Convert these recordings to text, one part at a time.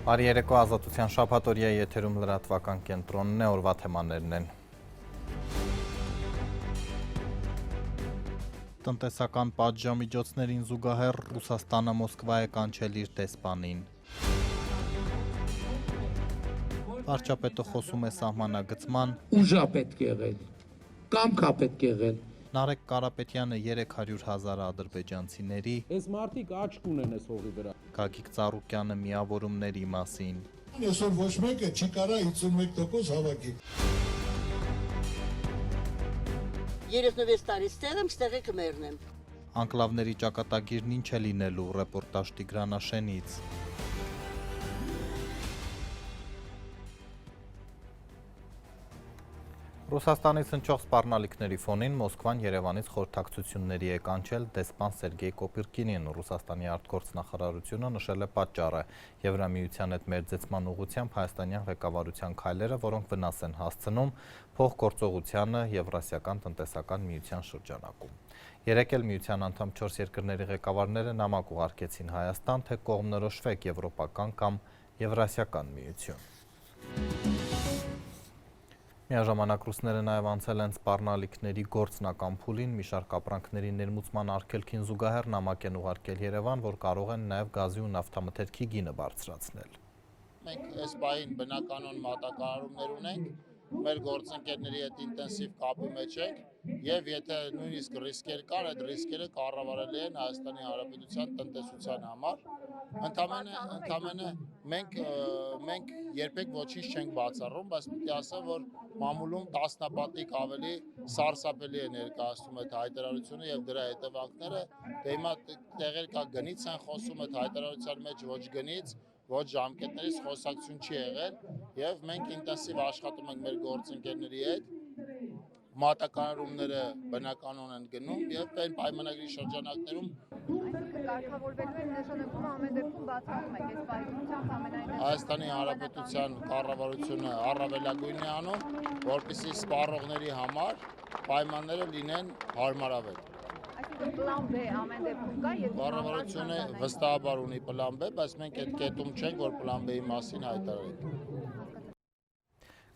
Բարի երեկո, Ազատության շաբաթօրյա եթերում լրատվական կենտրոնն է, օրվա թեմաներն են։ Տնտեսական պատժամիջոցներին զուգահեռ Ռուսաստանը Մոսկվա է կանչել իր դեսպանին։ Վարչապետը խոսում է սահմանագծման, ուժա պետք է եղել, կամքա պետք է եղել։ Նարեկ Կարապետյանը 300,000 ադրբեջանցիների, Այս մարդիկ աչք ունեն այս հողի վրա։ Գագիկ Ծառուկյանը միավորումների մասին։ Այսօր ոչ մեկը չի կարա 51% հավաքի։ 36 տարի ստեղ եմ, ստեղը կմերնեմ։ Անկլավների ճակատագիրն ինչ է լինելու, ռեպորտաժ Տիգրան Աշենից։ Ռուսաստանից հնչող սպառնալիքների ֆոնին Մոսկվան Երևանից խորհրդակցությունների է կանչել դեսպան Սերգեյ Կոպիրկինին։ Ռուսաստանի արտգործնախարարությունը նշել է պատճառը Եվրամիության հետ մերձեցման ուղղությամբ հայաստանյան ղեկավարության քայլերը, որոնք վնաս են հասցնում փոխգործողությանը Եվրասիական տնտեսական միության շրջանակում։ Երեկ էլ միության անդամ 4 երկրների ղեկավարները նամակ ուղարկեցին Հայաստան, թե կողմնորոշվեք եվրոպական կամ Եվրասիական միություն։ Միաժամանակ ռուսները նաև անցել են սպառնալիքների գործնական փուլին, մի շարք ապրանքների ներմուծման արգելքին զուգահեռ նամակ են ուղարկել Երևան, որ կարող են նաև գազի ու նավթամթերքի գինը բարձրացնել։ Մենք այս պահին բնականոն մատակարարումներ ունենք, մեր գործընկերների հետ ինտենսիվ կապի մեջ ենք եւ եթե նույնիսկ ռիսկեր կար, այդ ռիսկերը կառավարելի են Հայաստանի Հանրապետության տնտեսության համար։ Ընդամենը մենք երբեք ոչինչ չենք բացառում, բայց պետք է ասեմ, որ մամուլում տասնապատիկ ավելի սարսափելի է ներկայացնում այդ հայտարարությունը եւ դրա հետևանքները, դե հիմա տեղեր կա գնից են խոսում այդ հայտարարության մեջ, ոչ գնից, ոչ ժամկետներից խոսակցություն չի եղել եւ մենք ինտենսիվ աշխատում ենք մեր գործընկերների հետ, մատակարարումները բնականon են գնում եւ այն պայմանագրի շրջանակներում կարգավորվելու է նշանակումը ամեն դեպքում բացառում եք այս պայմանությամբ ամենայն Հայաստանի Հանրապետության կառավարությունը առավելագույնն է անում, որպեսզի սպառողների համար պայմանները լինեն հարմարավետ։ Այսինքն պլան B ամեն դեպքում կա, եթե Կառավարությունը վստահաբար ունի պլան B, բայց մենք այդ կետում չենք, որ պլան B-ի մասին հայտարարենք։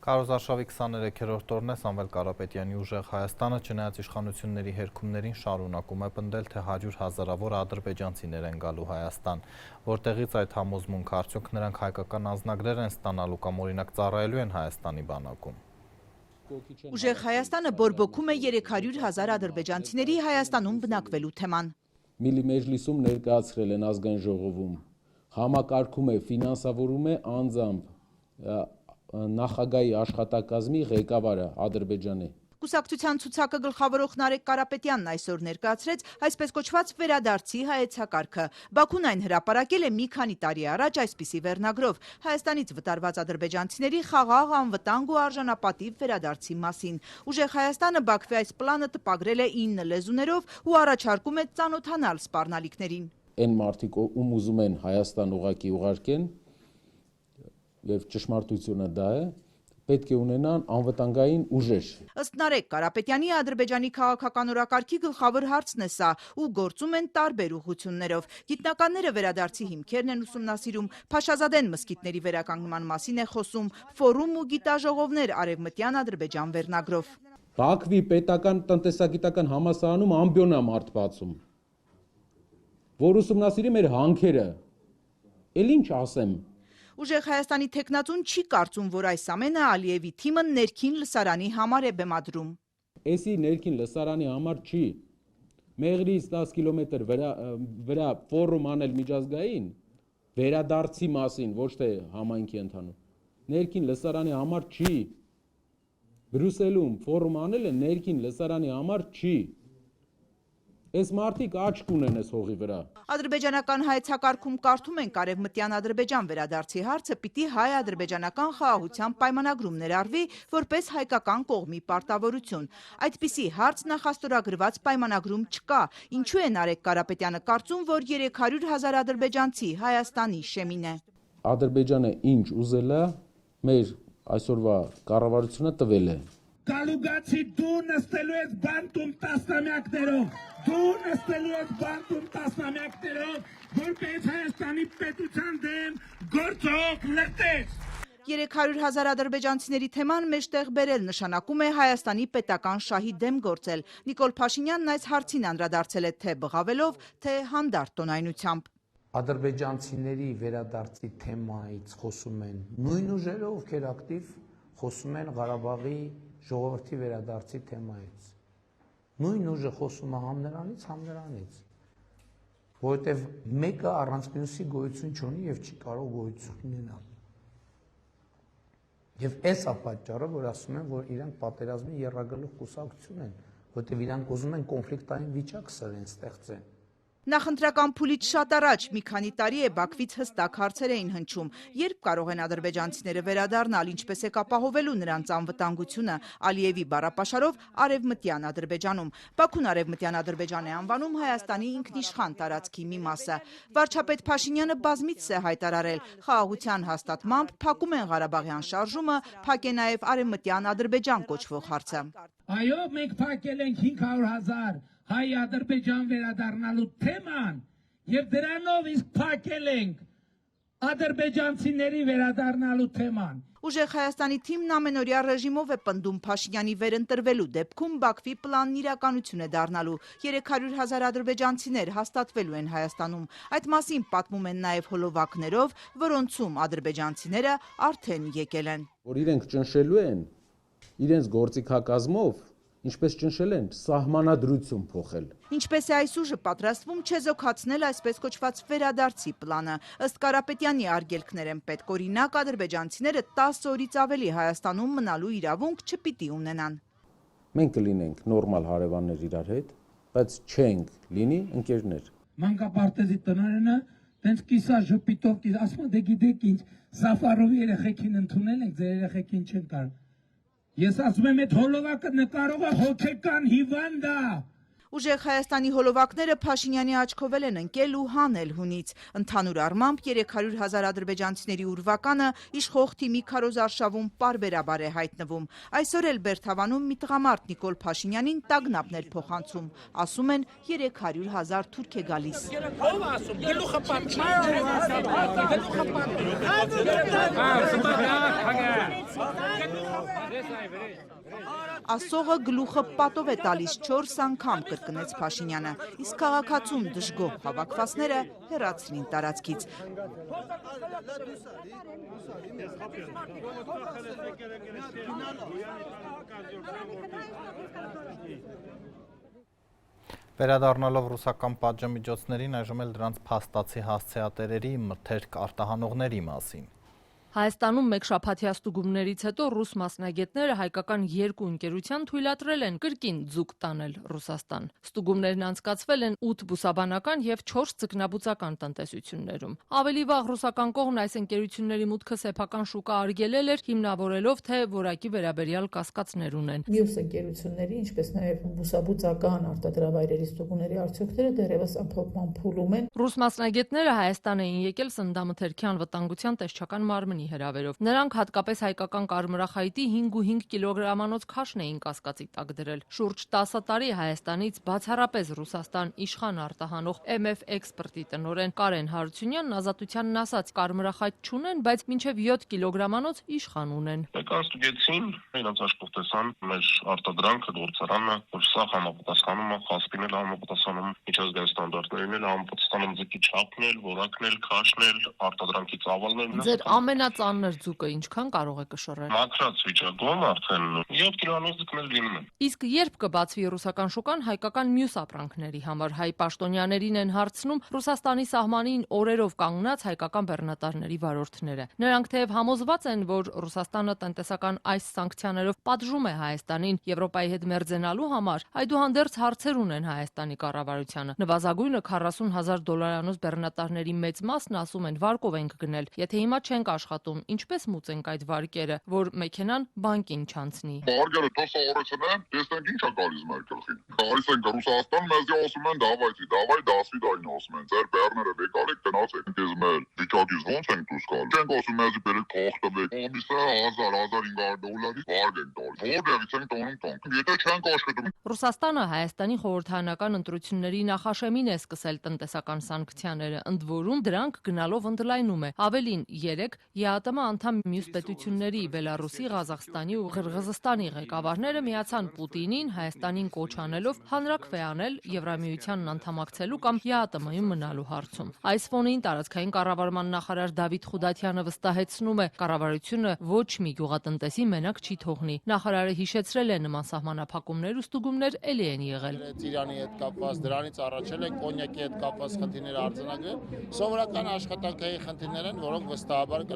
Քարոզարշավի 23-րդ օրն է Սամվել Կարապետյանի ուժեղ Հայաստանը չնայած իշխանությունների հերքումներին շարունակում է պնդել, թե 100,000-ավոր ադրբեջանցիներ են գալու Հայաստան, որտեղից այդ համոզմունքը արդյոք նրանք հայկական անձնագրեր են ստանալու կամ օրինակ ծառայելու են Հայաստանի բանակում։ Ուժեղ Հայաստանը բորբոքում է 300,000 ադրբեջանցիների Հայաստանում բնակվելու թեման։ Միլի մեջլիսում ներկայացրել են ազգային ժողովում, համակարգում է, ֆինանսավորում է անձամբ նախագահի աշխատակազմի ղեկավարը Ադրբեջանի։ Կուսակցության ցուցակը գլխավորող Նարեկ Կարապետյանն այսօր ներկայացրեց այսպես կոչված վերադարձի հայեցակարգը։ Բաքուն այն հրապարակել է մի քանի տարի առաջ այսպիսի վերնագրով Հայաստանից վտարված ադրբեջանցիների խաղաղ, անվտանգ ու արժանապատիվ վերադարձի մասին։ Ուժեղ Հայաստանը Բաքվի այս պլանը տպագրել է 9 լեզուներով ու առաջարկում է ծանոթանալ սպառնալիքներին։ Այն մարդիկ, ում ուզում են Հայաստան ուղղակի ուղարկեն, եւ ճշմարտությունը դա է, պետք է ունենան անվտանգային ուժեր։ Ըստ Նարեկ Կարապետյանի Ադրբեջանի քաղաքական օրակարգի գլխավոր հարցն է սա ու գործում են տարբեր ուղղություններով։ Գիտնականները վերադարձի հիմքերն են ուսումնասիրում, Փաշազադեն մզկիթների վերականգնման մասին է խոսում, ֆորում ու գիտաժողովներ Արևմտյան Ադրբեջան վերնագրով։ Բաքվի պետական տնտեսագիտական համալսարանում ամբիոն է մարդ բացում, որ ուսումնասիրի մեր հանքերը։ Էլ ինչ ասեմ։ Ուժեղ Հայաստանի թեկնածուն չի կարծում, որ այս ամենը Ալիևի թիմը ներքին լսարանի համար է բեմադրում։ Էսի ներքին լսարանի համար չի։ Մեղրից 10 կիլոմետր վրա ֆորում անել միջազգային վերադարձի մասին, ոչ թե համայնքի ընդհանուր։ Ներքին լսարանի համար չի։ Բրյուսելում ֆորում անելը ներքին լսարանի համար չի։ Այս մարդիկ աչք ունեն այս հողի վրա։ Ադրբեջանական հայեցակարգում կարդում ենք Արևմտյան Ադրբեջան վերադարձի հարցը պիտի հայ-ադրբեջանական խաղաղության պայմանագրում ներառվի որպես հայկական կողմի պարտավորություն։ Այդպիսի հարց նախաստորագրված պայմանագրում չկա։ Ինչու է Նարեկ Կարապետյանը կարծում, որ 300,000 ադրբեջանցի Հայաստանի շեմին է։ Ադրբեջանը ինչ ուզել է, մեր այսօրվա կառավարությունը տվել է։ Կալուգացի դու նստելու ես բանտում տասնամյակներով, որպես Հայաստանի պետության դեմ գործող լրտես։ 300,000 ադրբեջանցիների թեման մեջտեղ բերել նշանակում է Հայաստանի պետական շահի դեմ գործել։ Նիկոլ Փաշինյանն այս հարցին անդրադարձել է թե բղավելով, թե հանդարտ տոնայնությամբ։ Ադրբեջանցիների վերադարձի թեմայից խոսում են նույն ուժերը, ովքեր ակտիվ խոսում են Ղարաբաղի ժողովրդի վերադարձի թեմայից։ Նույն ուժը խոսում է համ նրանից, որովհետև մեկը առանց մյուսի գոյություն չունի եւ չի կարող գոյություն ունենալ։ Եվ այս է պատճառը, որ ասում են, որ իրանք պատերազմի եռագլուխ կուսակցություն են, որովհետև իրանք ուզում են կոնֆլիկտային վիճակ ստեղծեն։ Նախընտրական փուլից շատ առաջ մի քանի տարի է Բաքվից հստակ հարցեր էին հնչում, երբ կարող են ադրբեջանցիները վերադառնալ, ինչպես է կապահովելու նրանց անվտանգությունը Ալիևի բառապաշարով Արևմտյան Ադրբեջանում։ Բաքուն Արևմտյան Ադրբեջան է անվանում Հայաստանի ինքնիշխան տարածքի մի մասը։ Վարչապետ Փաշինյանը բազմիցս է հայտարարել, խաղաղության հաստատմամբ փակում են Ղարաբաղյան շարժումը, փակ է նաև Արևմտյան Ադրբեջան կոչվող հարցը։ Այո, մենք փակել ենք 500,000 հայ-ադրբեջան վերադառնալու թեման եւ դրանով իսկ փակել ենք ադրբեջանցիների վերադառնալու թեման։ Ուժեղ Հայաստանի թիմն ամենօրյա ռեժիմով է պնդում Փաշինյանի վերընտրվելու դեպքում Բաքվի պլանն իրականություն է դառնալու։ 300,000 ադրբեջանցիներ հաստատվելու են Հայաստանում։ Այդ մասին պատմում են նաև հոլովակներով, որոնցում ադրբեջանցիները արդեն եկել են։ Որ իրենք ճնշելու են իրենց գործիքակազմով, ինչպես ճնշել են, սահմանադրություն փոխել։ Ինչպես է այս ուժը պատրաստվում չեզոքացնել այսպես կոչված վերադարձի պլանը։ Ըստ Կարապետյանի արգելքներ են պետք, օրինակ ադրբեջանցիները 10 օրից ավելի Հայաստանում մնալու իրավունք չպիտի ունենան։ Մենք կլինենք նորմալ հարևաններ իրար հետ, բայց չենք լինի ընկերներ։ Մանկապարտեզի տնօրենը տենց կիսա ժպիտով ասում է դե գիտեք ինչ Սաֆարովի երեխեքին ընդունել ենք, ձեր երեխեքին չեն կարող։ Ես ասում եմ այդ հոլովակը նկարողը հոգեկան հիվանդ է։ Ուժեղ Հայաստանի հոլովակները Փաշինյանի աչքով են ընկել ու հանել հունից։ Ընդհանուր առմամբ 300,000 ադրբեջանցիների ուրվականը իշխող թիմի քարոզարշավում պարբերաբար է հայտնվում։ Այսօր էլ Բերթավանում մի տղամարդ Նիկոլ Փաշինյանին տագնապներ փոխանցում։ Ասում են 300,000 թուրք է գալիս։ Ասողը գլուխը պատով է տալիս 4 անգամ կրկնեց Փաշինյանը, իսկ քաղաքացում դժգոհ հավաքվածները հեռացրին տարածքից։ Վերադառնալով ռուսական պատժամիջոցներին այժմ էլ դրանց փաստացի հասցեատերերի մթերք արտահանողների մասին։ Հայաստանում մեկ շաբաթյա ստուգումներից հետո ռուս մասնագետները հայկական 2 ընկերության թույլատրել են կրկին ձուկ տանել Ռուսաստան։ Ստուգումներն անցկացվել են 8 բուսաբանական եւ 4 ձկնաբուծական տնտեսություններում։ Ավելի վաղ ռուսական կողմն այս ընկերությունների մուտքը սեփական շուկա արգելել էր, հիմնավորելով, թե որակի վերաբերյալ կասկածներ ունեն։ Մյուս ընկերությունների, ինչպես նաեւ բուսաբուծական արտադրավայրերի ստուգումների արդյունքները դեռևս ամփոփման փուլում են։ Ռուս մասնագետները Հայաստան էին եկել սննդամթերքի անվտանգության տեսչական մարմնի հրավերով։ Նրանք հատկապես հայկական կարմրախայտի 5.5 կիլոգրամանոց քաշն էին կասկածի տակ դրել։ Շուրջ 10 տարի Հայաստանից բացառապես Ռուսաստան իշխան արտահանող MF Export-ի տնօրեն Կարեն Հարությունյանն ազատությանն ասաց, կարմրախայտ չունեն, բայց մինչև 7 կիլոգրամանոց իշխան ունեն։ Եկան ստուգեցին, իրենց աշխով տեսան մեր արտադրանքը, գործարանը, որ սա համապատասխանում է խասպին էլ համապատասխանում միջազգային ստանդարտներին էլ համապատասխանում ձկի չափն էլ, որակն էլ, քաշն էլ, արտադրանքի ծավալներն։ Ձեր ամենածանր ձուկը ինչքան կարող է կշռել։ Մաքրած վիճակում արդեն 7 կիլոանոց ձկներ լինում են։ Իսկ երբ կբացվի ռուսական շուկան հայկական մյուս ապրանքների համար, հայ պաշտոնյաներին են հարցնում Ռուսաստանի սահմանին օրերով կանգնած հայկական բեռնատարների վարորդները։ Նրանք թեև համոզված են, որ Ռուսաստանը տնտեսական այս սանկցիաներով պատժում է Հայաստանին Եվրոպայի հետ մերձենալու համար, այդուհանդերձ հարցեր ունեն Հայաստանի կառավարությանը։ Նվազագույնը $40,000 բեռնատարների մեծ մասն ասում են վարկով ենք գնել։ Եթե հիմա չենք աշխատում աշխատում, ինչպես մուծենք այդ վարկերը, որ մեքենան բանկին չանցնի։ Վարկերը թող սովորեցնեն, տեսնենք ինչ է գալիս մեր գլխին։ Գալիս ենք Ռուսաստան, մեզ ասում են դավայցի, դավայ դասվիդային ասում են, ձեր բեռները վեկալեք գնացեք, դες մեր վիճակից ոնց ենք դուրս գալ։ Չենք ասում մեզի բերեք փող տվեք, կոմիսը 1000-1500 դոլարի վարկ ենք տալիս։ Որտեղից ենք տոնում տանք։ Եթե չենք աշխատում։ Ռուսաստանը Հայաստանի խորհրդարանական ընտրությունների նախաշեմին է սկսել տնտեսական սանկցիաները, ընդ որում դրանք գնալով ընդլայնում է։ Ավելին 3 ԵԱՏՄ անդամ մյուս պետությունների Բելարուսի, Ղազախստանի ու Ղրղզստանի ղեկավարները միացան Պուտինին Հայաստանին կոչ անելով հանրաքվե անել Եվրամիությանն անդամակցելու կամ ԵԱՏՄ-ում մնալու հարցում։ Այս ֆոնին տարածքային կառավարման նախարար Դավիթ Խուդատյանը վստահեցնում է, կառավարությունը ոչ մի գյուղատնտեսի մենակ չի թողնի։ Նախարարը հիշեցրել է նման սահմանափակումներ ու ստուգումներ էլի են եղել։ Իրանի հետ կապված, դրանից առաջել են կոնյակի հետ կապված խնդիրներ արձանագրել։ Սովորական աշխատանքային խնդիրներ են, որոնք վստահաբար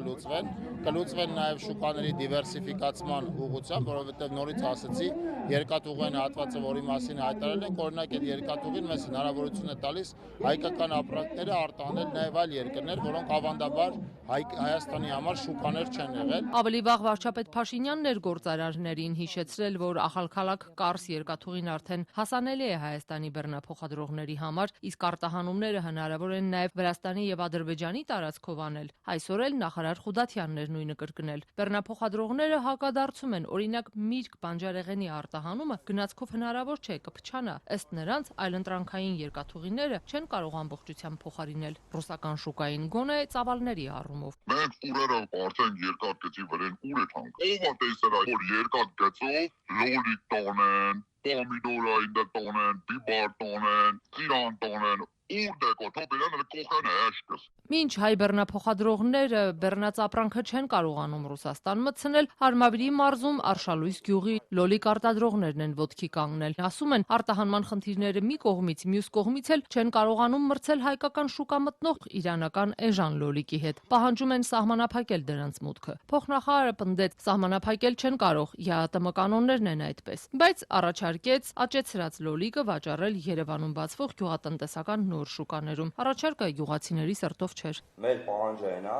կլուծվեն նաև շուկաների դիվերսիֆիկացման ուղղությամբ, որովհետև նորից ասացի, երկաթուղային հատվածը, որի մասին հայտարարել ենք, օրինակ այդ երկաթուղին մեզ հնարավորություն է տալիս հայկական ապրանքները արտահանել նաև այլ երկրներ, որոնք ավանդաբար Հայաստանի համար շուկաներ չեն եղել։ Ավելի վաղ վարչապետ Փաշինյանն էր գործարարներին հիշեցրել, որ Ախալքալակ Կարս երկաթուղին արդեն հասանելի է Հայաստանի բեռնափոխադրողների համար, իսկ արտահանումները հնարավոր են նաև Վրաստանի եւ Ադրբեջանի տարածքով անել։ Այսօր էլ նախարար Խուդատյանն էր նույնը կրկնել։ Բեռնափոխադրողները հակադարձում են, օրինակ Միրգ բանջարեղենի արտահանումը գնացքով հնարավոր չէ, կփչանա։ Ըստ նրանց այլընտրանքային երկաթուղիները չեն կարող ամբողջությամբ փոխարինել ռուսական շուկային, գոնե ծավալների առումով։ Մենք ուրերը արդեն երկաթ գծի վրան ուր է թանկ։ Ով է տեսել այդ որ երկաթ գծով լոլիկ տոնեն, պոմիդորային տոնեն, բիբար տոնեն, ծիրան տոնեն, ուր դեկո թոբերան կողքան հաշկս։ Մինչ հայ բեռնափոխադրողները բեռնած ապրանքը չեն կարողանում Ռուսաստան մտցնել, Հարմավիրի մարզում Արշալույս գյուղի լոլիկ արտադրողներն են ոտքի կանգնել։ Ասում են, արտահանման խնդիրները մի կողմից, մյուս կողմից էլ չեն կարողանում մրցել հայկական շուկա մտնող իրանական էժան լոլիկի հետ։ Պահանջում են սահմանափակել դրանց մուտքը։ Փոխնախարարը պնդեց, սահմանափակել չեն կարող, ԵԱՏՄ կանոններն են այդպես, բայց առաջարկեց աճեցրած լոլիկը վաճառել Երևանում բացվող գյուղատնտեսական նոր շուկաներում։ Առաջարկը գյուղացիների սրտով չէր։ Մեր պահանջը այն է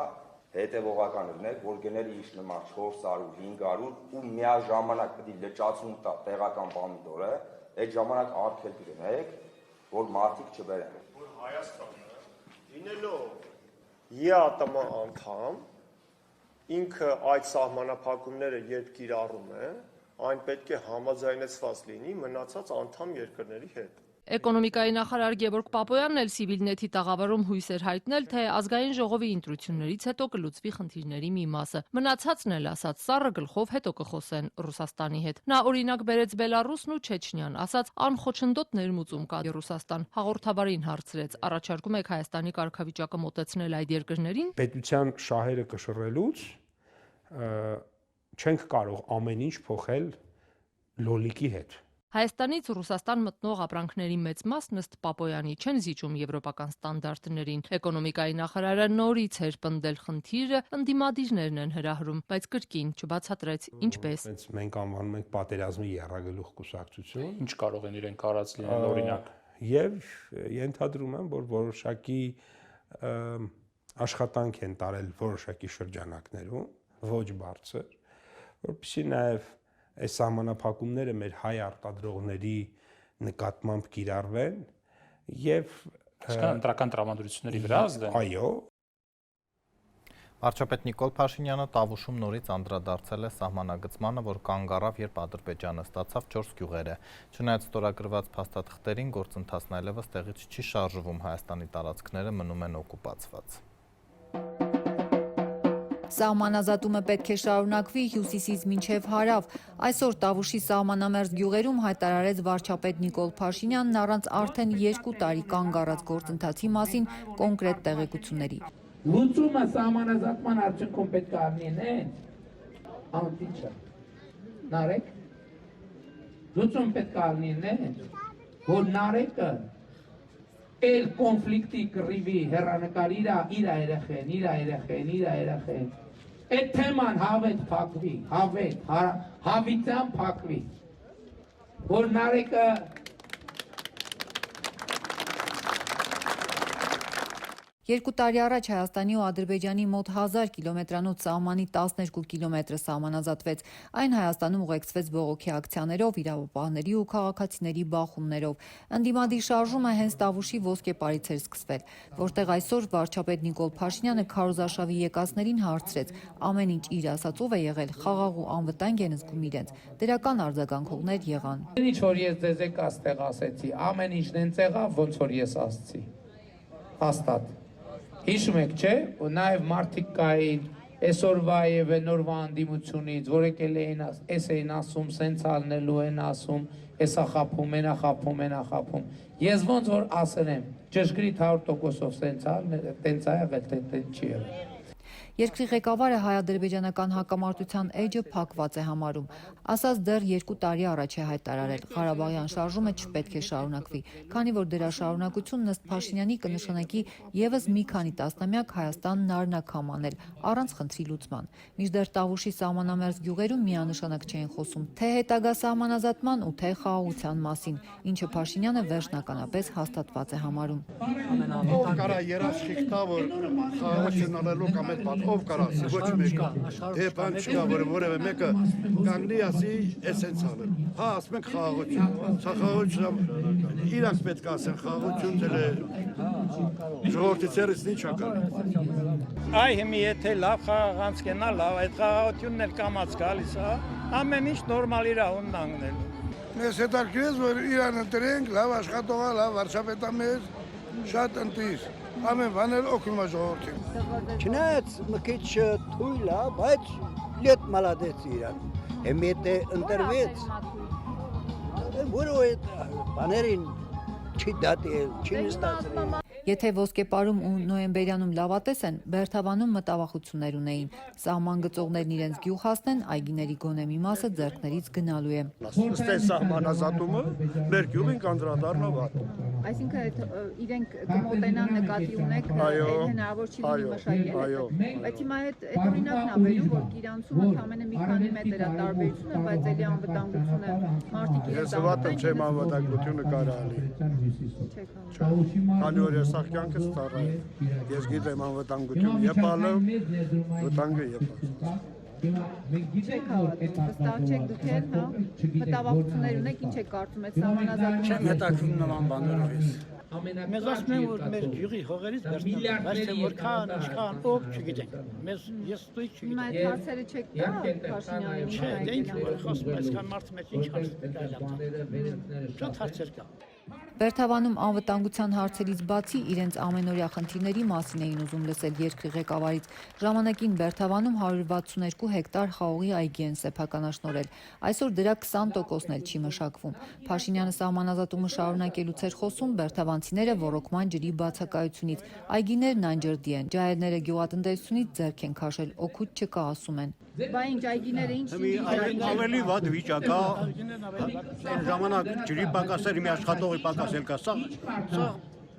հետևողական լինեք, որ գներ ինչ նման 400, 500 ու միաժամանակ պետք է լճացում տա տեղական պոմիդորը, այդ ժամանակ արգել դրեք, որ մարդիկ չբերեն։ Որ Հայաստանը լինելով ԵԱՏՄ անդամ, ինքը այդ սահմանափակումները երբ կիրառում է, այն պետք է համաձայնեցված լինի մնացած անդամ երկրների հետ։ Էկոնոմիկայի նախարար Գևորգ Պապոյանն էլ Civilnet-ի տաղավարում հույս էր հայտնել, թե ազգային ժողովի ընտրություններից հետո կլուծվի խնդիրների մի մասը։ Մնացածն էլ ասաց սառը գլխով հետո կխոսեն Ռուսաստանի հետ։ Նա օրինակ բերեց Բելարուսն ու Չեչնյան, ասաց անխոչնդոտ ներմուծում կա Ռուսաստան։ Հաղորդավարին հարցրեց, առաջարկում եք Հայաստանի կարգավիճակը մոտեցնել այդ երկրներին։ Պետության շահերը կշռելուց չենք կարող ամեն ինչ փոխել լոլիկի հետ։ Հայաստանից Ռուսաստան մտնող ապրանքների մեծ մասն ըստ Պապոյանի չեն զիջում եվրոպական ստանդարտներին։ Էկոնոմիկայի նախարարը նորից էր պնդել խնդիրը, ընդդիմադիրներն են հրահրում, բայց կրկին չբացատրեց ինչպես։ Մենք անվանում ենք պատերազմի եռագլուխ կուսակցություն։ Ինչ կարող են իրենք արած լինել օրինակ։ Եվ ենթադրում եմ, որ որոշակի աշխատանք են տարել որոշակի շրջանակներում, ոչ բարձր, որպեսզի նաև այս սահմանափակումները մեր հայ արտադրողների նկատմամբ կիրառվեն եւ ընտրական տրամադրությունների վրա ազդեն։ Այո։ Վարչապետ Նիկոլ Փաշինյանը Տավուշում նորից անդրադարձել է սահմանագծմանը, որ կանգ առավ, երբ Ադրբեջանը ստացավ 4 գյուղերը։ Չնայած ստորագրված փաստաթղթերին գործընթացն այլևս տեղից չի շարժվում, Հայաստանի տարածքները մնում են օկուպացված։ Սահմանազատումը պետք է շարունակվի հյուսիսից մինչև հարավ։ Այսօր Տավուշի սահմանամերձ գյուղերում հայտարարեց վարչապետ Նիկոլ Փաշինյանն առանց արդեն 2 տարի կանգ առած գործընթացի մասին կոնկրետ տեղեկությունների։ Լուծումը սահմանազատման արդյունքում պետք է առնի անտիչը։ Նարեկ։ Լուծում պետք է առնի որ Նարեկը el կոնֆլիկտի կռիվի հեռանկար իր երեխեն այդ թեման հավետ փակվի, հավիտյան փակվի, որ Նարեկը 2 տարի առաջ Հայաստանի ու Ադրբեջանի մոտ 1000 կիլոմետրանոց սահմանի 12 կիլոմետրը սահմանազատվեց։ Այն Հայաստանում ուղեկցվեց բողոքի ակցիաներով, իրավապահների ու քաղաքացիների բախումներով։ Ընդդիմադիր շարժումը հենց Տավուշի ոսկեպարից էր սկսվել, որտեղ այսօր վարչապետ Նիկոլ Փաշինյանը քարոզարշավի եկածներին հարցրեց. ամեն ինչ իր ասածով է եղել, խաղաղ ու անվտանգ են զգում իրենց։ Դրական արձագանքողներ եղան։ Ինչ որ ես ձեզ այստեղ ասեցի, ամեն ինչն են եղավ, ոնց որ ես ասացի։ Հաստատ։ Հիշում եք, չէ՞, ու նաև մարդիկ կային այսօրվա եւ նորվա անդիմությունից, որ եկել էին, էս էին ասում, սենց ալնելու են ասում, էսա խափում, մենա խափում, մենա խափում։ Ես ոնց որ ասեմ, ճշգրիտ 100%-ով սենց ալն, տենց ա եղել, տենց չի եղել։ Երկրի ղեկավարը հայ-ադրբեջանական հակամարտության էջը փակված է համարում։ Ասած դեռ 2 տարի առաջ է հայտարարել, Ղարաբաղյան շարժումը չպետք է շարունակվի, քանի որ դրա շարունակությունն ըստ Փաշինյանի կնշանակի եւս մի քանի տասնամյակ Հայաստանն արնակ անել, առանց խնդրի լուծման։ Մինչդեռ Տավուշի սահմանամերձ գյուղերում միանշանակ չէին խոսում թե հետագա սահմանազատման ու թե խաղաղության մասին, ինչը Փաշինյանը վերջնականապես հաստատված է համարում։ Ով կարա երաշխիք տա, որ խաղաղություն անելու կամ այդ ով կարա, ոչ մեկը, թե բան չկա, որ որևէ մեկը կանգնի ասի էսենց անել։ Հա, ասում ենք խաղաղություն, սա խաղաղություն, իրանք պետք է ասեն խաղաղություն դել է ժողովրդի ցերից ինչ ա կարել։ Այ հիմի եթե լավ խաղաղանց կենա, լավ, այդ խաղաղությունն էլ կամաց գալիս է, ամեն ինչ նորմալ իր ունն անգնել։ Մեզ հետաքրքրեց, որ իրան ընտրենք, լավ աշխատող է, լավ վարչապետ է մեզ, շատ ընտիր։ Ամեն բան էլ օգնում է ժողովրդին։ Չնայած մի քիչ թույլ է, բայց լետ մալադեց իրան։ Հիմա դե ընտրվեց։ Որո այդ բաներին չի դատել, չի նստացրել։ Եթե ոսկեպարում ու նոյեմբերյանում լավատես են, Բերթավանում մտավախություններ ունեին։ Սահման գծողներն իրենց գյուղ հասնեն, այգիների գոնե մի մասը ձեռքներից գնալու է։ Ըստ այս սահմանազատումը մեր գյուղին կանդրադառնա վատ։ Այսինքն իրենք կմոտենան նկատի ունեք հնարավոր չի լինի մշակել։ Բայց հիմա այդ օրինակն ա վերում, որ Գիրանցում ընդամենը մի քանի մետր է տարբերությունը, բայց էլի անվտանգությունը մարդիկ իրենց վատը չեմ անվտանգությունը կարալի։ Քանի որ ես աղքյանքս ծառայ է։ Ես գիտեմ անվտանգություն եփալը, վտանգը եփալ։ Չեք հավատում, վստահ չեք դուք էլ, հա, մտավախություններ ունեք, ինչ եք կարծում այդ սահմանազատումը։ Չեմ հետաքրում նման բաներով ես։ Մեզ ասում են, որ մեր գյուղի հողերից վերցնում, բայց թե որքան, ինչքան, ով չգիտենք։ Մեզ ես ստույգ չգիտեմ։ Հիմա այդ հարցերը չեք տա Փաշինյանին։ Չէ, դե ինչ որ խոսում, այսքան մարդու մեջ ինչ հարց կա։ Շատ հարցեր կա։ Բերթավանում անվտանգության հարցերից բացի իրենց ամենօրյա խնդիրների մասին էին ուզում լսել երկրի ղեկավարից։ Ժամանակին Բերթավանում 162 հեկտար խաղողի այգի են սեփականաշնորհել։ Այսօր դրա 20%-ն էլ չի մշակվում։ Փաշինյանը սահմանազատումը շարունակելուց էր խոսում, բերթավանցիները ոռոգման ջրի բացակայությունից։ Այգիներն անջրդի են, ջահելները գյուղատնտեսությունից ձեռք են քաշել, օգուտ չկա ասում են։ Բա ինչ այգիները ինչ ավելի վատ վիճակ է։ Ժամանակ ջրի պակասեր, մի աշխատողի պակասել կա, սա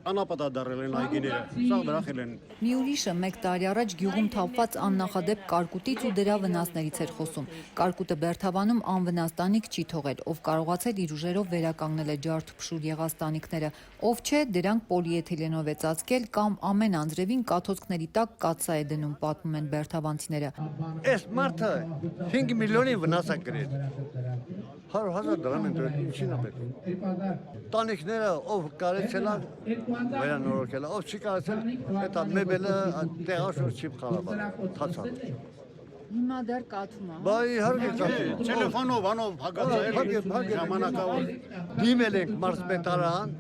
անապատադարել են այգիները, սա վրախել են։ Մի ուրիշը 1 տարի առաջ գյուղում թափված աննախադեպ կարկուտից ու դրա վնասներից էր խոսում։ Կարկուտը Բերթավանում անվնաս տանիք չի թողել, ով կարողացել իր ուժերով վերականգնել է ջարդփշուր եղած տանիքները, ով չէ, դրանք պոլիէթիլենով է ծածկել կամ ամեն անձրևին կաթոցքների տակ կաթսա է դնում, պատմում են բերթավանցիները։ Այս մարդը 5 միլիոնի վնաս է կրել։ 100,000 դրամ են դրել, ինչին է պետք։ Տանիքները ով կարեցել է, վերանորոգել է, ով չի կարեցել, այդ մեբելը տեղաշոր չի խարաբար, թացան։ Հիմա դեռ կաթում է։ Բա իհարկե կաթում է։ Տելեֆոնով անով հագացել ժամանակավոր։ Դիմել ենք մարզպետարան,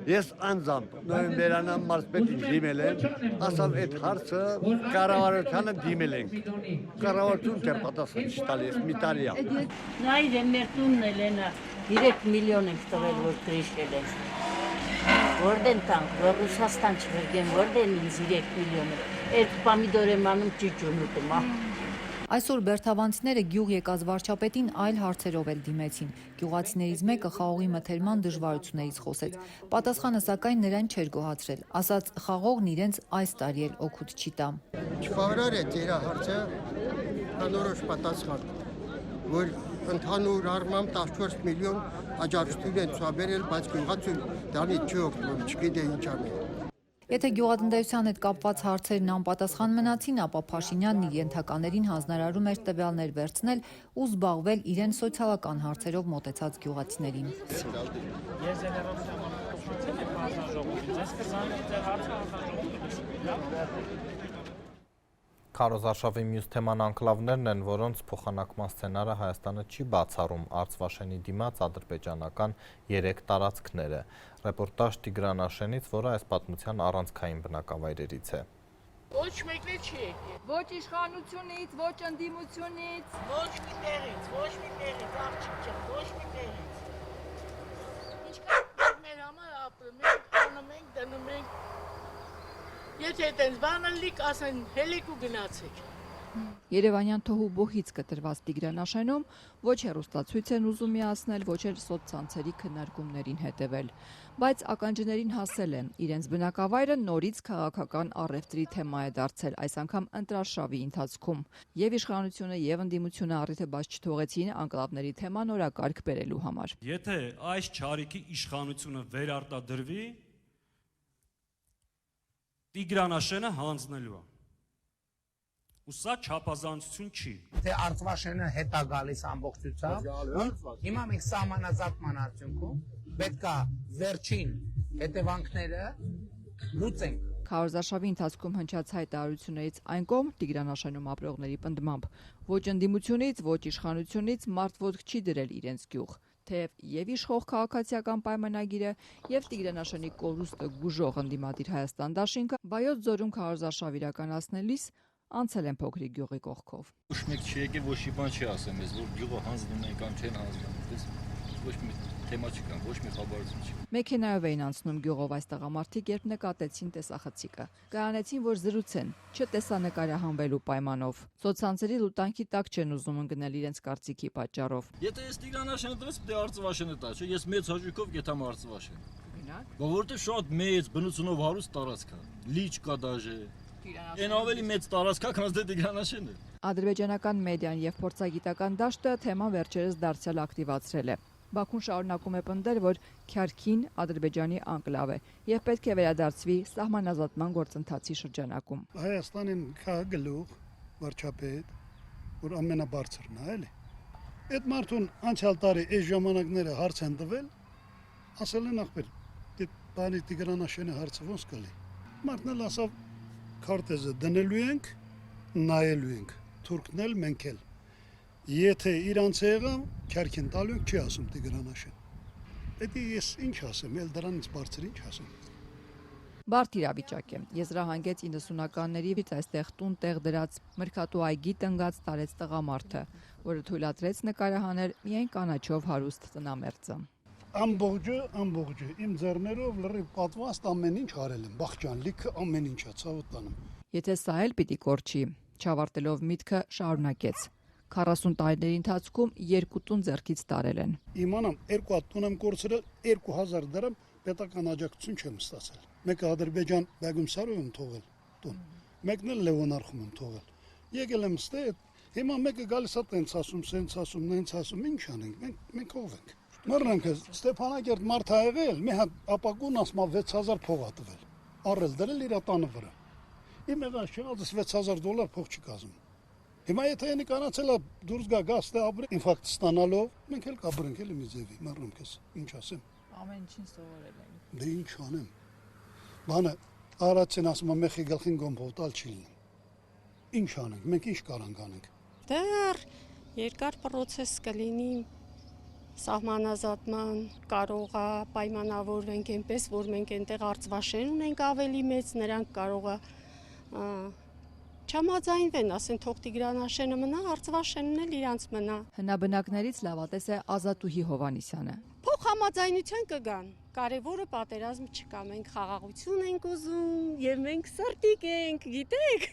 ես անձամբ նոյեմբերյան մարզպետին դիմել եմ, ասավ այդ հարցը կառավարությանը դիմել ենք։ Կառավարությունը դեռ պատասխան չտալի, ես մի տարի է։ Նայր մեր տունն էլ են 3 միլիոն ենք տվել, որ կրիշել են։ Որտեն տանք, որ Ռուսաստան չվերգեն, որտեն ինձ 3 միլիոն։ Այդ պամիդոր եմ անում ճիճուն ուտում, Այսօր բերթավանցիները գյուղ եկած վարչապետին այլ հարցերով էլ դիմեցին։ Գյուղացիներից մեկը խաղողի մթերման դժվարություններից խոսեց։ Պատասխանը սակայն նրան չէր գոհացրել։ Ասաց խաղողն իրենց այս տարի էլ օգուտ չի տա։ Չխավարար է ձեր հարցը անորոշ պատասխան, որ ընդհանուր առմամբ 14 միլիոն աջակցություն են ցուցաբերել, բայց գյուղացուն դրանից չի օգտվում, չգիտե ինչ անել։ Եթե գյուղատնտեսության հետ կապված հարցերն անպատասխան մնացին, ապա Փաշինյանն իր ենթականերին հանձնարարում էր տվյալներ վերցնել ու զբաղվել իրեն սոցիալական հարցերով մոտեցած գյուղացիներին։ Քարոզարշավի մյուս թեման անկլավներն են, որոնց փոխանակման սցենարը Հայաստանը չի բացառում Արցվաշենի դիմաց ադրբեջանական 3 տարածքները։ Ռեպորտաժ Տիգրան Աշենից, որը այս պատմության առանցքային բնակավայրերից է։ Ոչ մեկն չի եկել։ Ոչ իշխանությունից, ոչ ընդդիմությունից, ոչ մի տեղից, աղջիկ, ոչ մի տեղից։ Ինչքան մեր համար ապրում ենք, անում ենք, դնում ենք։ Եթե այդպես բանը լիք ասեն, հելիք ու գնացեք։ Երևանյան թոհու բոհից կտրված Տիգրանաշենում ոչ հեռուստացույց են ուզում միացնել, ոչ էլ սոցցանցերի քննարկումներին հետևել, բայց ականջներին հասել է, իրենց բնակավայրը նորից քաղաքական առևտրի թեմա է դարձել, այս անգամ ընտրարշավի ընթացքում, եւ իշխանությունը եւ ընդդիմությունը առիթը բաց չթողեցին անկլավների թեման օրակարգ բերելու համար։ Եթե այս չարիքի իշխանությունը վերարտադրվի, Տիգրանաշենը հանձնելու է։ Ու սա չափազանցություն չի։ Թե Արցվաշենը հետ է գալիս ամբողջությամբ, հիմա մենք սահմանազատման արդյունքում պետք է վերջին հետևանքները լուծենք։ Քարոզարշավի ընթացքում հնչած հայտարարություններից այն կողմ Տիգրանաշենում ապրողների պնդմամբ ոչ ընդդիմությունից, ոչ իշխանությունից մարդ ոտք չի դրել իրենց գյուղ, թեև եւ իշխող քաղաքացիական պայմանագիրը եւ Տիգրանաշենի կորուստը գուժող ընդդիմադիր Հայաստան դաշինքը Վայոց ձորում քարոզարշավ իրականացնելիս անցել են փոքրիկ գյուղի կողքով։ Ոչ մեկ չի եկել, ոչ մի բան չի ասում, ես որ գյուղը հանձնում են կամ չեն հանձնում, ոչ մի թեմա չկա, ոչ մի խաբարություն չի։ Մեքենայով էին անցնում գյուղով այս տղամարդիկ, երբ նկատեցին տեսախցիկը։ Կայանեցին, որ զրուցեն, չտեսանկարահանվելու պայմանով։ Սոցցանցերի լուտանքի տակ չեն ուզում ընկնել իրենց կարծիքի պատճառով։ Եթե ես Տիգրանաշենը տվեց, դե Արցվաշենը տա, չէ՞, ես մեծ հաջողով գետամ Արցվաշեն։ Որովհետեւ շատ մեծ բնությունով հարուստ տարածք է, լիճ կա դաժե։ Այն ավելի մեծ տարածք է, քան դե Տիգրանաշենը։ Ադրբեջանական մեդիան եւ փորձագիտական դաշտը թեման վերջերս դարձյալ ակտիվացրել է։ Բաքուն շարունակում է պնդել, որ Քյարքին Ադրբեջանի անկլավ է եւ պետք է վերադարձվի սահմանազատման գործընթացի շրջանակում։ Հայաստանին կա գլուխ վարչապետ, որ ամենաբարձրն է, էլի։ Այդ մարդուն անցյալ տարի այս ժամանակները հարց են տվել, ասել են ախպեր, դե բանի Տիգրանաշենի հարցը ոնց կլի։ Մարդն էլ ասավ քարտեզը դնելու ենք, նայելու ենք, թուրքն էլ մենք էլ։ Եթե իրանց եղավ, Քյարքին տալու ենք, չի ասում Տիգրանաշեն։ Պետք է ես ինչ ասեմ, էլ դրանից բարձր ինչ ասեմ։ Բարդ իրավիճակ է։ Եզրահանգեց 90-ականների այստեղ տուն տեղ դրած մրգատու այգի տնգած տարեց տղամարդը, որը թույլատրեց նկարահանել միայն կանաչով հարուստ տնամերձը։ Ամբողջը իմ ձեռներով լրիվ պատվաստ ամեն ինչ արել եմ, բախճան լիքը ամեն ինչա ցավոտ տանում։ Եթե սա էլ պիտի կորչի, չավարտելով միտքը շարունակեց։ 40 տարիների ընթացքում 2 տուն ձեռքից տարել են։ Իմանամ 2 հատ տուն եմ կորցրել, 2000 դրամ պետական աջակցություն չեմ ստացել։ Մեկը Ադրբեջան Բեգումսարով եմ թողել տուն, մեկն էլ Լևոն Արխում եմ թողել։ Եկել եմ ստե, հիմա մեկը գալիս է տենց ասում, սենց ասում, նենց ասում, ինչ անենք, մենք ով ենք։ Մռնանքը Ստեփանակերտ մարդ ա եղել, մի հատ ապակուն ասմա 6000 փող ա տվել։ Առել դրել իր տանը վրա։ Իմ եղած չեղածս $6000 փող չի կազմում։ Հիմա եթե այնի կանացել է դուրս գա գաստե ապրի ինֆարկտ ստանալով, մենք էլ կապրենք էլի մի ձևի, մռնանքես, ինչ ասեմ։ Ամեն ինչին սովորել են։ Դե ինչ անեմ։ Բանը արածին ասում է մեխի գլխին գոմբով տալ չի լինում։ Ինչ անենք, մենք ինչ կարանք անենք։ Դեռ երկար process կլինի սահմանազատման, կարող է պայմանավորվենք այնպես, որ մենք այնտեղ Արցվաշեն ունենք ավելի մեծ, նրանք կարող է չհամաձայնվեն, ասեն թող Տիգրանաշենը մնա, Արցվաշենն էլ իրանց մնա։ Հնաբնակներից լավատես է Ազատուհի Հովանիսյանը։ Փող համաձայնության կգան։ Կարևորը պատերազմ չկա, մենք խաղաղություն ենք ուզում եւ մենք սրտիկ ենք, գիտեք։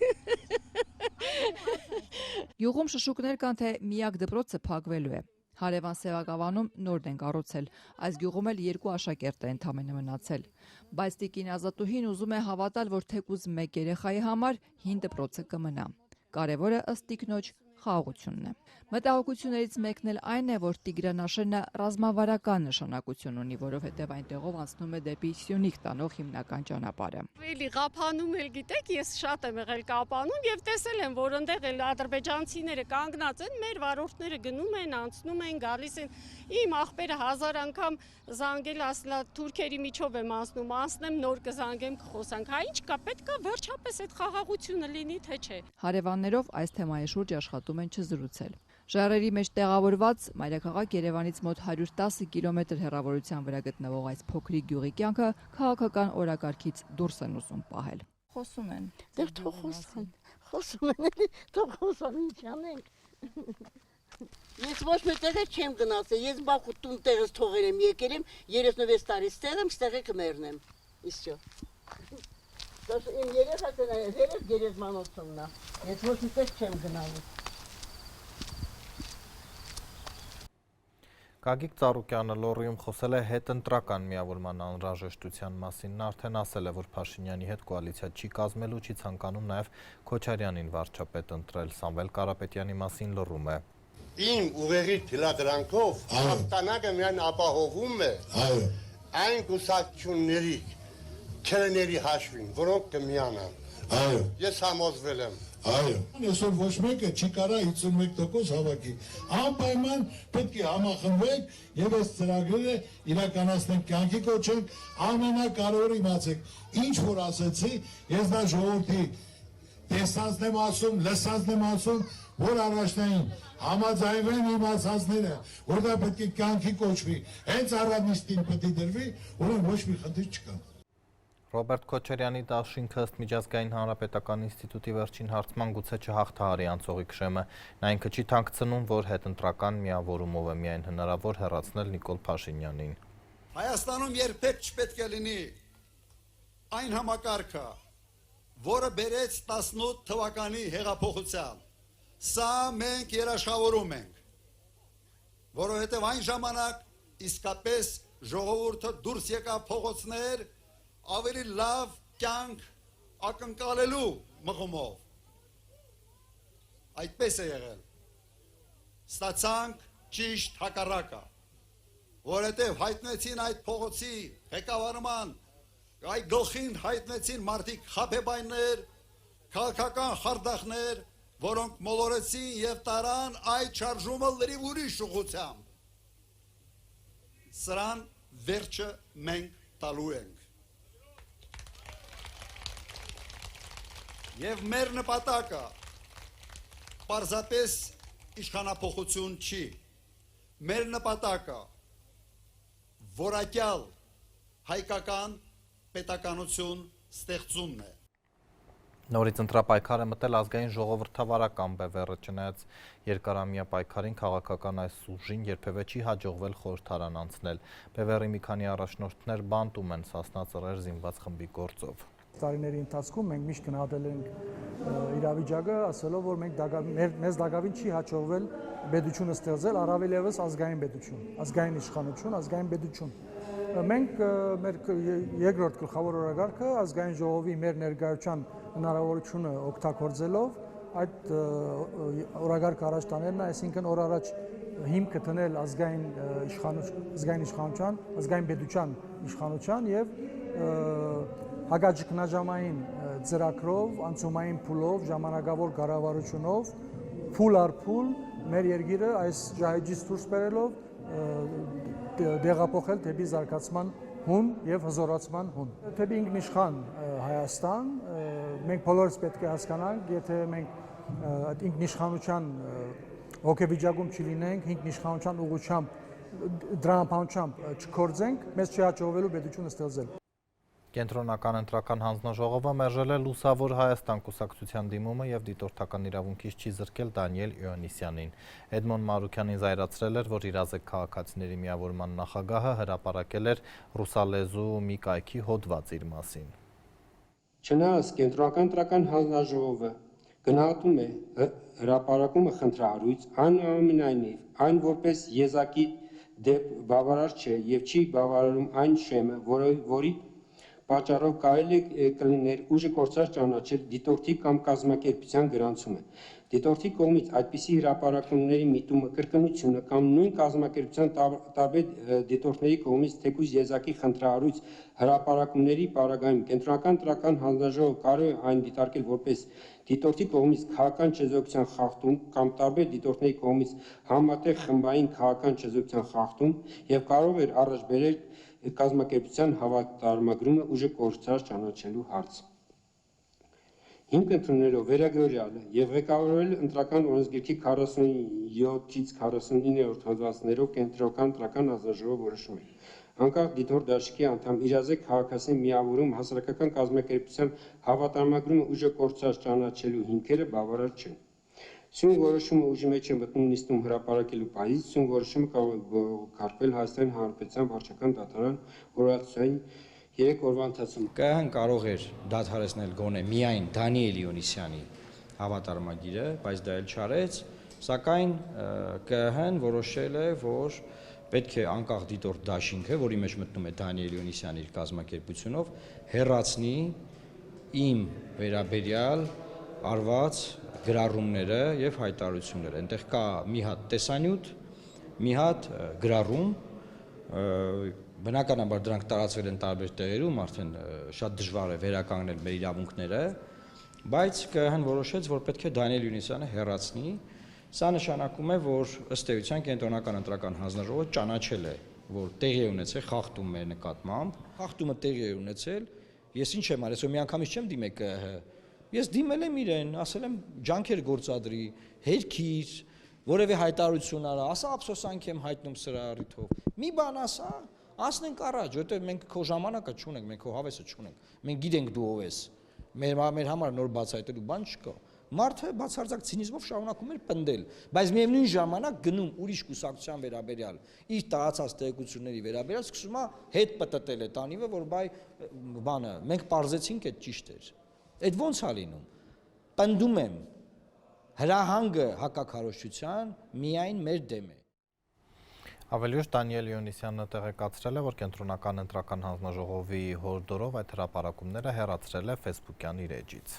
Յուղում շշուկներ կան, թե միակ դպրոցը փակվելու է։ Հարևան Սևակավանում նորն են կառուցել, այս գյուղում էլ 2 աշակերտ է ընդամենը մնացել։ Բայց տիկին Ազատուհին ուզում է հավատալ, որ թեկուզ մեկ երեխայի համար հին դպրոցը կմնա։ Կարևորը ըստ տիկնոջ խաղաղությունն է։ Մտահոգություններից մեկն էլ այն է, որ Տիգրանաշենը ռազմավարական նշանակություն ունի, որովհետև այնտեղով անցնում է դեպի Սյունիք տանող հիմնական ճանապարհը։ Էլի Ղափանում էլ գիտեք, ես շատ եմ եղել Կապանում եւ տեսել եմ, որ այնտեղ էլ ադրբեջանցիները կանգնած են, մեր վարորդները գնում են, անցնում են, գալիս են։ Իմ աղբերը 1000 անգամ զանգել, ասլա թուրքերի միջով եմ անցնում, անցնեմ նոր կզանգեմ կխոսանք։ Հա ինչ կա, պետք է վերջապես այդ խաղաղությունը լինի, թե չէ։ Հարևաններով այս թեմայի շուրջ աշխատում են չզրուցել։ Ժառերի մեջ տեղավորված մայրաքաղաք Երևանից մոտ 110 կիլոմետր հեռավորության վրա գտնվող այս փոքրիկ գյուղի կյանքը քաղաքական օրակարգից դուրս են ուզում պահել։ Խոսում են։ Դեռ թող խոսում են, թող խոսան, ինչ անենք։ Ես ոչ մի տեղ չեմ գնացել, ես բախուտ տուն տեղս թողել եմ, եկել եմ 36 տարի ստեղ եմ, ստեղ եք մերնեմ, իսյո։ Դաշ իմ երեխան է, երես գերեզմանոցումն է, ես ոչ մի տեղ չեմ գնալու։ Գագիկ Ծառուկյանը Լոռիում խոսել է հետընտրական միավորման անհրաժեշտության մասին, նա արդեն ասել է, որ Փաշինյանի հետ կոալիցիա չի կազմելու, չի ցանկանում նաև Քոչարյանին վարչապետ ընտրել, Սամվել Կարապետյանի մասին լռում է։ Իմ ուղեղի թիլադրանքով հաղթանակը միայն ապահովում է այն կուսակցությունների, քերեների հաշվին, որոնք կմիանան։ Ես համոզվել եմ։ Այո, այսօր ոչ մեկը չի կարա 51% հավաքի։ Անպայման պետք է համախմբվենք եւ այս ծրագրերը իրականացնենք, կյանքի կոչենք, ամենակարևորը իմացեք, ինչ որ ասեցի, ես դա ժողովրդի տեսածն եմ ասում, լսածն եմ ասում, որ առաջնային համաձայնվեն իմացածները, որ դա պետք է կյանքի կոչվի, հենց առանցին պետք է դրվի, ուրեմն ոչ մի խնդիր չկա։ Ռոբերտ Քոչարյանի դաշինքը ըստ Միջազգային հանրապետական ինստիտուտի վերջին հարցման գուցե չհաղթահարի անցողի քշեմը, նա ինքը չի թանկցնում, որ հետընտրական միավորումով է միայն հնարավոր հեռացնել Նիկոլ Փաշինյանին։ Հայաստանում երբեք չպետք է լինի այն համակարգը, որը բերեց 18 թվականի հեղափոխության։ Սա մենք երաշխավորում ենք, որովհետև այն ժամանակ իսկապես ժողովուրդը դուրս եկավ փողոցներ ավելի լավ կյանք ակնկալելու մղումով։ Այդպես է եղել։ Ստացանք ճիշտ հակառակը, որովհետև հայտնեցին այդ փողոցի ղեկավարման, այդ գլխին հայտնեցին մարդիկ խաբեբայներ, քաղաքական խարդախներ, որոնք մոլորեցին եւ տարան այդ շարժումը լրիվ ուրիշ ուղղությամբ։ Սրան վերջը մենք տալու ենք։ Եվ մեր նպատակը պարզապես իշխանափոխություն չի, մեր նպատակը որակյալ հայկական պետականություն ստեղծումն է։ Նորից ընտրապայքար է մտել ազգային ժողովրդավարական բևեռը, չնայած երկարամյա պայքարին քաղաքական այս ուժին երբևէ չի հաջողվել խորհրդարան անցնել։ Բևեռի մի քանի առաջնորդներ բանտում են Սասնա ծռեր զինված խմբի գործով։ Տարիների ընթացքում մենք միշտ գնահատել ենք իրավիճակը, ասելով, որ մեզ դակավին չի հաջողվել պետությունը ստեղծել, առավել ևս ազգային պետություն, ազգային իշխանություն, ազգային պետություն։ Մենք մեր երկրորդ գլխավոր օրակարգը ազգային ժողովի մեր ներկայության հնարավորությունը օգտագործելով այդ օրակարգը առաջ տանելն է, այսինքն օր առաջ հիմքը դնել ազգային իշխանության, ազգային պետության իշխանության եւ հագաճկնաժամային ծրագրով, անցումային փուլով, ժամանակավոր կառավարությունով, փուլ առ փուլ մեր երկիրը այս ժահիճից դուրս բերելով դեղափոխել դեպի զարգացման հուն եւ հզորացման հուն։ Դեպի ինքնիշխան Հայաստան մենք բոլորս պետք է հասկանանք, եթե մենք այդ ինքնիշխանության հոգեվիճակում չլինենք, ինքնիշխանության ուղղությամբ դրամապանությամբ չկործենք, մեզ չի հաջողվելու պետությունը ստեղծել։ Կենտրոնական ընտրական հանձնաժողովը մերժել է Լուսավոր Հայաստան կուսակցության դիմումը եւ դիտորդական իրավունքից չի զրկել Դանիել Իոնիսյանին։ Էդմոն Մարուկյանին զայրացրել էր, որ իրազեկ քաղաքացիների միավորման նախագահը հրապարակել էր ռուսալեզու մի կայքի հոդված իր մասին։ Չնայած Կենտրոնական ընտրական հանձնաժողովը գնահատում է հրապարակումը խնդրահարույց, այնուամենայնիվ այն որպես եզակի դեպ բավարար չէ եւ չի բավարարում այն շեմը, որի պատճառով կարելի կլիներ ուժը կորցրած ճանաչել դիտորդի կամ կազմակերպության գրանցումը։ Դիտորդի կողմից այդպիսի հրապարակումների միտումը կրկնությունը կամ նույն կազմակերպության տարբեր դիտորդների կողմից թեկուզ եզակի խնդրահարույց հրապարակումների պարագայում կենտրոնական տրական հանձնաժողովը կարող է այն դիտարկել որպես դիտորդի կողմից քաղաքական չեզոքության խախտում կամ տարբեր դիտորդների կողմից համատեղ խմբային քաղաքական չեզոքության խախտում եւ կարող է առաջ բերել կազմակերպության հավատարմագրումը ուժը կորցրած ճանաչելու հարց։ Հիմք ընդունելով վերագրյալը եւ ղեկավարվել ընտրական օրենսգիրքի 47-ից 49-րդ հոդվածներով կենտրոնական տրական հանձնաժողովը որոշում է անկախ դիտորդ դաշինքի անդամ իրազեկ քաղաքացին միավորում հասարակական կազմակերպության հավատարմագրումը ուժը կորցրած ճանաչելու հիմքերը բավարար չեն։ Սյուն որոշումը ուժի մեջ է մտնում նիստում հրապարակելու պահից, սյուն որոշումը կարող է բողոքարկվել Հայաստանի Հանրապետության վարչական դատարան օրացույցային 3 օրվա ընթացքում ԿՀ-ն կարող էր դադարեցնել գոնե միայն Դանիել Իոնիսյանի հավատարմագիրը, բայց դա էլ չարեց, սակայն ԿՀ-ն որոշել է, որ պետք է անկախ դիտորդ դաշինքը, որի մեջ մտնում է Դանիել Իոնիսյանի իր կազմակերպությունով, հեռացնի իմ վերաբերյալ արված գրառումները եւ հայտարարությունները։ Այնտեղ կա մի հատ տեսանյութ, մի հատ գրառում, բնականաբար դրանք տարածվել են տարբեր տեղերում, արդեն շատ դժվար է վերականգնել մեր իրավունքները, բայց ԿՀ-ն որոշեց, որ պետք է Դանիել Իոնիսյանը հեռացնի։ Սա նշանակում է, որ ըստ էության կենտրոնական ընտրական հանձնաժողովը ճանաչել է, որ տեղի է ունեցել խախտում մեր նկատմամբ, խախտումը տեղի է ունեցել, ես ինչ եմ արել, մի անգամից չեմ դիմել ԿՀ, ես դիմել եմ իրեն, ասել եմ ջանքեր գործադրի, հերքիր, որևէ հայտարարություն արա, ասա ափսոսանք եմ հայտնում սրա առիթով, մի բան ասա, ասնենք առաջ, որտեղ մենք քո ժամանակը չունենք, մենք քո հավեսը չունենք, մենք գիտենք դու ով ես, մեր համար նոր բացահայտելու բան չկա։ Մարդը բացարձակ ցինիզմով շարունակում էր պնդել, բայց միևնույն ժամանակ գնում ուրիշ կուսակցության վերաբերյալ, իր տարածած տեղեկությունների վերաբերյալ սկսում է հետ պտտել է տանիվը, որ բանը, մենք պարզեցինք այդ ճիշտ էր։ Այդ ո՞նց է լինում։ Պնդում եմ, հրահանգը հակաքարոզչության միայն մեր դեմ է։ Ավելի ուշ Դանիել Իոնիսյանը տեղեկացրել է, որ կենտրոնական ընտրական հանձնաժողովի հորդորով այդ հրապարակումները հեռացրել է Facebook-յան իր էջից։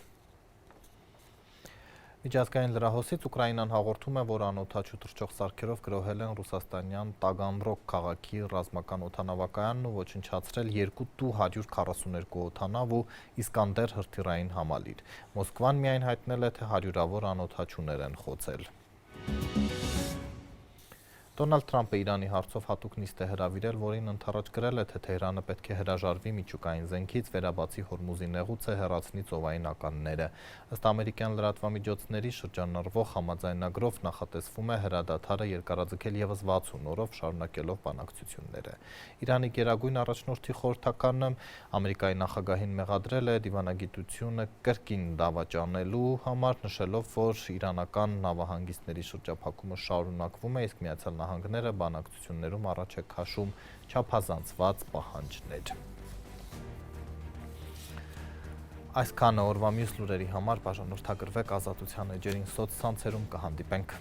Միջազգային լրահոսից Ուկրաինան հաղորդում է, որ անօդաչու թռչող սարքերով գրոհել են ռուսաստանյան Տագանրոգ քաղաքի ռազմական օդանավակայանն ու ոչնչացրել 242 օդանավ ու Իսկանդեր հրթիռային համալիր։ Մոսկվան միայն հայտնել է, թե հարյուրավոր անօդաչուներ են խոցել։ Դոնալդ Թրամփը Իրանի հարցով հատուկ նիստ է հրավիրել, որին ընդառաջ գրել է, թե Թեհրանը պետք է հրաժարվի միջուկային զենքից, վերաբացի Հորմուզի նեղուցը հեռացնի ծովային ականները։ Ըստ ամերիկյան լրատվամիջոցների շրջանառվող համաձայնագրով նախատեսվում է հրադադարը երկարաձգել ևս 60 օրով, շարունակելով բանակցությունները։ Իրանի գերագույն առաջնորդի խորհրդականը Ամերիկայի նախագահին մեղադրել է դիվանագիտությունը կրկին դավաճանելու համար, նշելով, որ իրանական նավահանգիստների շրջափակումը շարունակվում է, իսկ Միացյալ Նահանգները բանակցություններում առաջ է քաշում չափազանցված պահանջներ։ Այսքանը օրվա մյուս լուրերի համար բաժանորդագրվեք Ազատության էջերին սոցցանցերում կհանդիպենք։